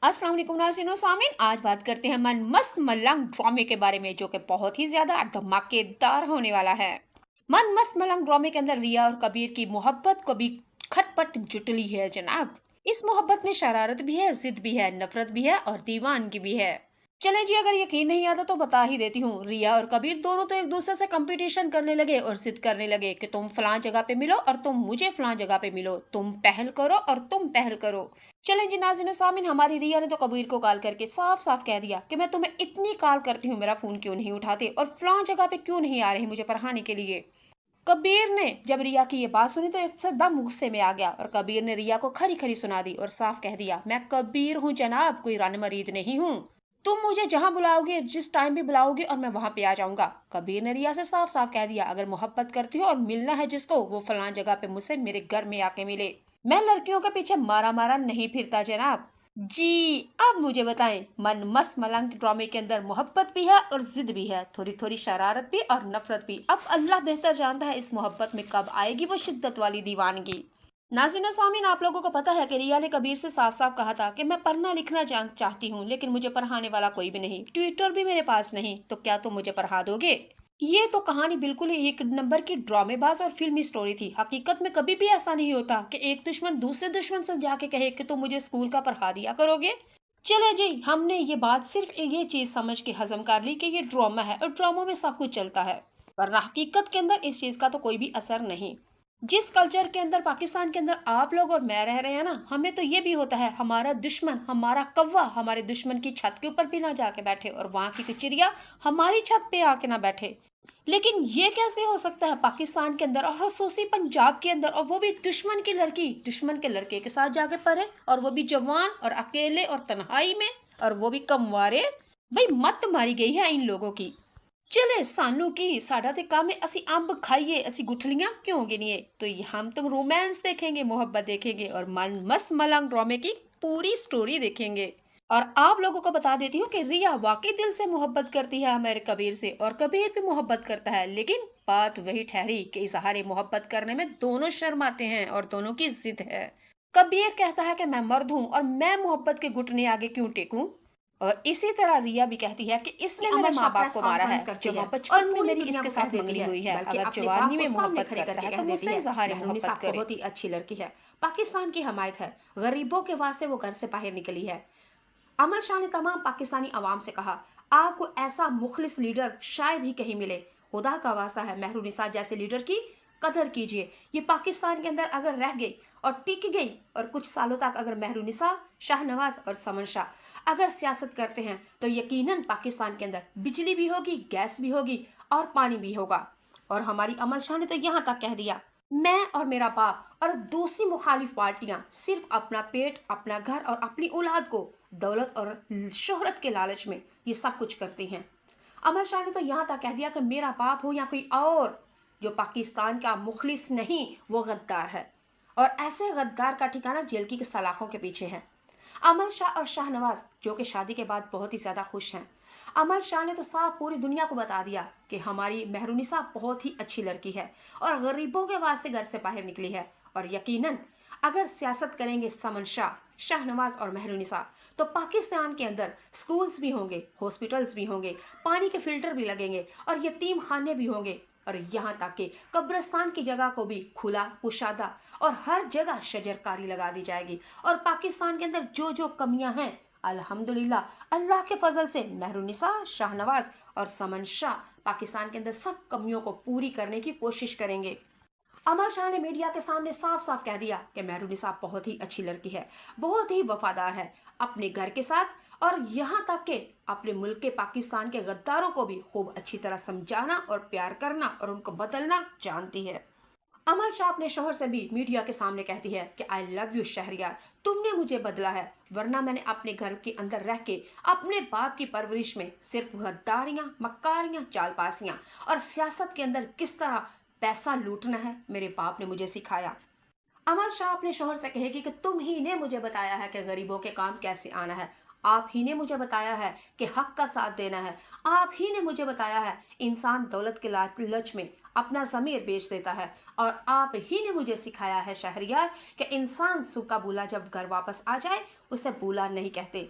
अस्सलाम वालेकुम नाज़रीन और सामीन। आज बात करते हैं मन मस्त मलंग ड्रामे के बारे में, जो कि बहुत ही ज्यादा धमाकेदार होने वाला है। मन मस्त मलंग ड्रामे के अंदर रिया और कबीर की मोहब्बत को भी खटपट जुटली है जनाब। इस मोहब्बत में शरारत भी है, जिद भी है, नफरत भी है और दीवानगी भी है। चले जी, अगर यकीन नहीं आता तो बता ही देती हूँ। रिया और कबीर दोनों तो एक दूसरे से कंपटीशन करने लगे और जिद करने लगे कि तुम फलां जगह पे मिलो और तुम मुझे फलां जगह पे मिलो, तुम पहल करो और तुम पहल करो। चलें जी नाज़रीन सामीन, हमारी रिया ने तो कबीर को कॉल करके साफ साफ कह दिया कि मैं तुम्हें इतनी कॉल करती हूँ, मेरा फोन क्यों नहीं उठाते और फलां जगह पे क्यों नहीं आ रहे मुझे पढ़ाने के लिए। कबीर ने जब रिया की ये बात सुनी तो एकदम गुस्से में आ गया और कबीर ने रिया को खरी खरी सुना दी और साफ कह दिया, मैं कबीर हूँ जनाब, कोई रन मरीद नहीं हूँ। तुम मुझे जहां बुलाओगे, जिस टाइम भी बुलाओगे और मैं वहां पे आ जाऊंगा। कबीर ने रिया से साफ साफ कह दिया, अगर मोहब्बत करती हो और मिलना है जिसको, वो फलां जगह पे मुझसे मेरे घर में आके मिले। मैं लड़कियों के पीछे मारा मारा नहीं फिरता जनाब। जी, अब मुझे बताएं, मन मस्त मलंग ड्रामे के अंदर मोहब्बत भी है और जिद भी है, थोड़ी थोड़ी शरारत भी और नफरत भी। अब अल्लाह बेहतर जानता है इस मोहब्बत में कब आएगी वो शिद्दत वाली दीवानगी। नाज़रीन सामीन, आप लोगों को पता है कि रिया ने कबीर से साफ साफ कहा था कि मैं पढ़ना लिखना चाहती हूँ, लेकिन मुझे पढ़ाने वाला कोई भी नहीं, ट्विटर भी मेरे पास नहीं, तो क्या तुम मुझे पढ़ा दोगे। ये तो कहानी बिल्कुल ही एक नंबर की ड्रामेबाज और फिल्मी स्टोरी थी। हकीकत में कभी भी ऐसा नहीं होता कि एक दुश्मन दूसरे दुश्मन से जाके कहे कि तुम मुझे स्कूल का पढ़ा दिया करोगे। चले जी, हमने ये बात सिर्फ ये चीज समझ के हजम कर ली कि ये ड्रामा है और ड्रामों में सब कुछ चलता है, वरना हकीकत के अंदर इस चीज का तो कोई भी असर नहीं। जिस कल्चर के अंदर, पाकिस्तान के अंदर आप लोग और मैं रह रहे हैं ना, हमें तो ये भी होता है हमारा दुश्मन, हमारा कौवा हमारे दुश्मन की छत के ऊपर भी ना जाके बैठे और वहां की चिड़िया हमारी छत पे आके ना बैठे। लेकिन ये कैसे हो सकता है पाकिस्तान के अंदर और खसूसी पंजाब के अंदर, और वो भी दुश्मन की लड़की दुश्मन के लड़के के साथ जाके पढ़े, और वो भी जवान और अकेले और तन्हाई में, और वो भी कमवारे। भाई मत मारी गई है इन लोगों की। चले सानू की, साडा ते काम है असी अंब खाइए, असी गुठलियां क्यों गिनिए। तो हम तुम रोमांस देखेंगे, मोहब्बत देखेंगे और मन मस्त मलंग ड्रामे की पूरी स्टोरी देखेंगे। और आप लोगों को बता देती हूँ कि रिया वाकई दिल से मोहब्बत करती है हमारे कबीर से, और कबीर भी मोहब्बत करता है, लेकिन बात वही ठहरी कि इजहार मोहब्बत करने में दोनों शर्माते हैं और दोनों की जिद है। कबीर कहता है कि मैं मर्द हूँ और मैं मोहब्बत के घुटने आगे क्यों टेकूं, और इसी तरह रिया भी कहती है कि इसने मेरे माँ बाप को मारा है जब बचपन में मेरी इसके साथ मंगनी हुई है, अगर जवानी में मोहब्बत करता है तो मुझसे इजहार मोहब्बत करे। बहुत ही अच्छी लड़की है, पाकिस्तान की हमायत है, गरीबों के वास्ते वो घर से बाहर निकली है। अमर शाह ने तमाम पाकिस्तानी अवाम से कहा, आपको ऐसा मुखलिस लीडर शायद ही कहीं मिले, खुदा का वास्ता है मेहरुनिसा जैसे लीडर की कदर कीजिए। ये पाकिस्तान के अंदर अगर रह गई और टिक गई और कुछ सालों तक अगर मेहरुनिसा, शाहनवाज और समन शाह अगर सियासत करते हैं तो यकीनन पाकिस्तान के अंदर बिजली भी होगी, गैस भी होगी और पानी भी होगा। और हमारी अमर शाह ने तो यहाँ तक कह दिया, मैं और मेरा बाप और दूसरी मुखालिफ पार्टियां सिर्फ अपना पेट, अपना घर और अपनी औलाद को दौलत और शोहरत के लालच में ये सब कुछ करती हैं। अमर शाह ने तो यहाँ तक कह दिया कि मेरा बाप हो या कोई और, जो पाकिस्तान का मुखलिस नहीं वो गद्दार है, और ऐसे गद्दार का ठिकाना जेल की सलाखों के पीछे है। अमर शाह और शाहनवाज जो कि शादी के बाद बहुत ही ज्यादा खुश हैं। अमर शाह ने तो साफ पूरी दुनिया को बता दिया कि हमारी मेहरुनिसा बहुत ही अच्छी लड़की है और गरीबों के वास्ते घर से बाहर निकली है। और यकीनन अगर सियासत करेंगे समन शाह, शाहनवाज और मेहरुनिसा तो पाकिस्तान के अंदर स्कूल्स भी होंगे, हॉस्पिटल्स भी होंगे, पानी के फिल्टर भी लगेंगे और यतीम खाने भी होंगे, और यहाँ तक कि कब्रिस्तान की जगह को भी खुला, कुशादा और हर जगह शजरकारी लगा दी जाएगी। और पाकिस्तान के अंदर जो जो कमियां हैं, अल्हम्दुलिल्लाह अल्लाह के फजल से मेहरुनिसा, शाहनवाज और समन शाह पाकिस्तान के अंदर सब कमियों को पूरी करने की कोशिश करेंगे। अमर शाह ने मीडिया के सामने साफ साफ कह दिया कि मेहरुनिसा बहुत ही अच्छी लड़की है, बहुत ही वफादार है अपने घर के साथ, और यहाँ तक कि अपने मुल्क के पाकिस्तान के गद्दारों को भी खूब अच्छी तरह समझाना और प्यार करना और उनको बदलना जानती है। अमर शाह अपने शोहर से भी मीडिया के सामने कहती है कि आई लव यू शहरियार, तुमने मुझे बदला है, वरना मैंने अपने घर के अंदर रह के अपने बाप की परवरिश में सिर्फ गद्दारियां, मक्कारियां, चालबाजियां और सियासत के अंदर किस तरह पैसा लूटना है मेरे बाप ने मुझे सिखाया। अमर शाह अपने शोहर से कहेगी कि तुम ही ने मुझे बताया है कि गरीबों के काम कैसे आना है, آپ ہی نے مجھے بتایا ہے کہ حق کا ساتھ دینا ہے، آپ ہی نے مجھے بتایا ہے انسان دولت کے لالچ میں اپنا ضمیر بیچ دیتا ہے، اور آپ ہی نے مجھے سکھایا ہے شہریار کہ انسان صبح بولا جب گھر واپس آ جائے اسے بولا نہیں کہتے۔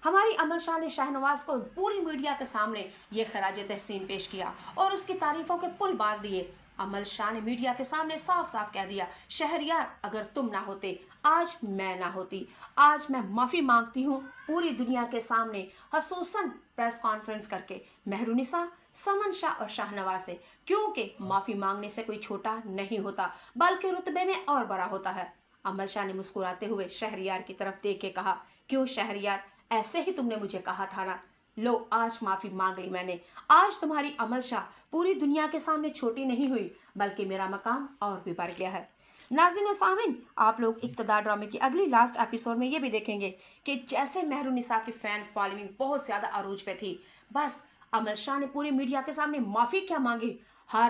ہماری عمل شاہ نے شاہنواز کو پوری میڈیا کے سامنے یہ خراج تحسین پیش کیا اور اس کی تعریفوں کے پل باندھ دیے۔ عمل شاہ نے میڈیا کے سامنے صاف صاف کہہ دیا، شہریار اگر تم نہ ہوتے آج میں نہ ہوتی، آج میں معافی مانگتی ہوں پوری دنیا کے سامنے، خصوصاً پریس کانفرنس کر کے مہرونسا، سمن شاہ اور شاہنواز سے، کیونکہ معافی مانگنے سے کوئی چھوٹا نہیں ہوتا بلکہ رتبے میں اور بڑا ہوتا ہے۔ عمل شاہ نے مسکراتے ہوئے شہریار کی طرف دیکھ کے کہا، کیوں شہریار، ایسے ہی تم نے مجھے کہا تھا نا، لو آج معافی مانگ لی میں نے، آج تمہاری عمل شاہ پوری دنیا کے سامنے چھوٹی نہیں ہوئی بلکہ میرا مقام اور بھی بڑھ گیا ہے۔ ناظرین و سامعین، آپ لوگ اقتدار ڈرامے کی اگلی لاسٹ ایپیسوڈ میں یہ بھی دیکھیں گے کہ جیسے مہرونسا کی فین فالوئنگ بہت زیادہ عروج پہ تھی، بس عمل شاہ نے پوری میڈیا کے سامنے معافی کیا مانگی، ہر